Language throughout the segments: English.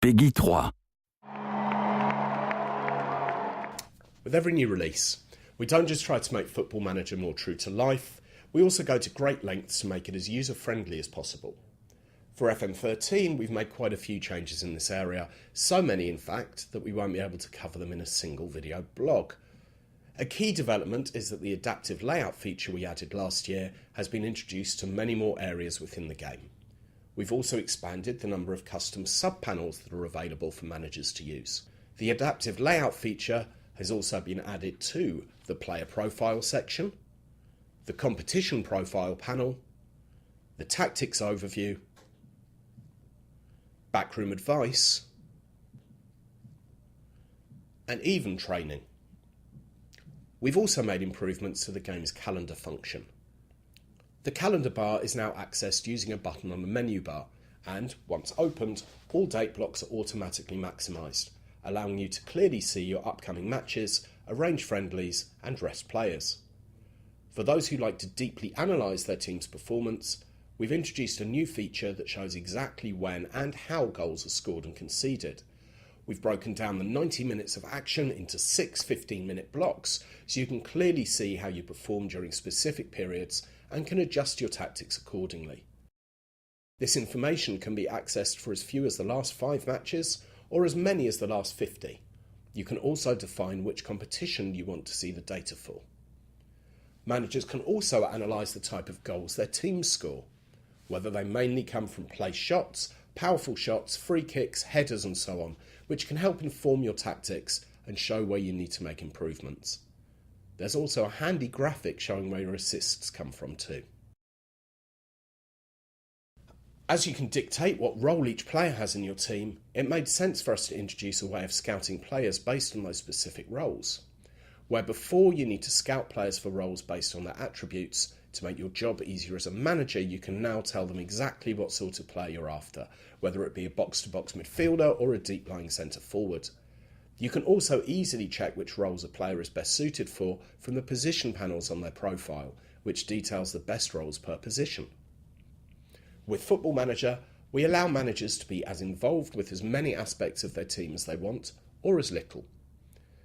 Peggy 3. With every new release, we don't just try to make Football Manager more true to life, we also go to great lengths to make it as user-friendly as possible. For FM13, we've made quite a few changes in this area, so many in fact that we won't be able to cover them in a single video blog. A key development is that the adaptive layout feature we added last year has been introduced to many more areas within the game. We've also expanded the number of custom sub-panels that are available for managers to use. The adaptive layout feature has also been added to the player profile section, the competition profile panel, the tactics overview, backroom advice, and even training. We've also made improvements to the game's calendar function. The calendar bar is now accessed using a button on the menu bar, and once opened, all date blocks are automatically maximised, allowing you to clearly see your upcoming matches, arrange friendlies, and rest players. For those who like to deeply analyse their team's performance, we've introduced a new feature that shows exactly when and how goals are scored and conceded. We've broken down the 90 minutes of action into 6 15-minute blocks, so you can clearly see how you perform during specific periods and can adjust your tactics accordingly. This information can be accessed for as few as the last 5 matches or as many as the last 50. You can also define which competition you want to see the data for. Managers can also analyse the type of goals their teams score, whether they mainly come from place shots, powerful shots, free kicks, headers and so on, which can help inform your tactics and show where you need to make improvements. There's also a handy graphic showing where your assists come from too. As you can dictate what role each player has in your team, it made sense for us to introduce a way of scouting players based on those specific roles. Where before you need to scout players for roles based on their attributes, to make your job easier as a manager, you can now tell them exactly what sort of player you're after, whether it be a box-to-box midfielder or a deep-lying centre forward. You can also easily check which roles a player is best suited for from the position panels on their profile, which details the best roles per position. With Football Manager, we allow managers to be as involved with as many aspects of their team as they want, or as little.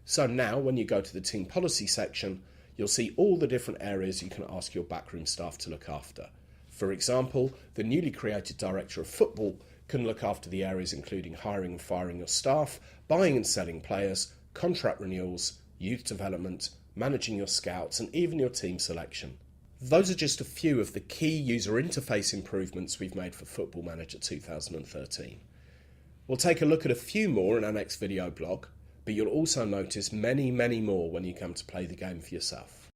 So now, when you go to the team policy section, you'll see all the different areas you can ask your backroom staff to look after. For example, the newly created Director of Football can look after the areas including hiring and firing your staff, buying and selling players, contract renewals, youth development, managing your scouts, and even your team selection. Those are just a few of the key user interface improvements we've made for Football Manager 2013. We'll take a look at a few more in our next video blog, but you'll also notice many more when you come to play the game for yourself.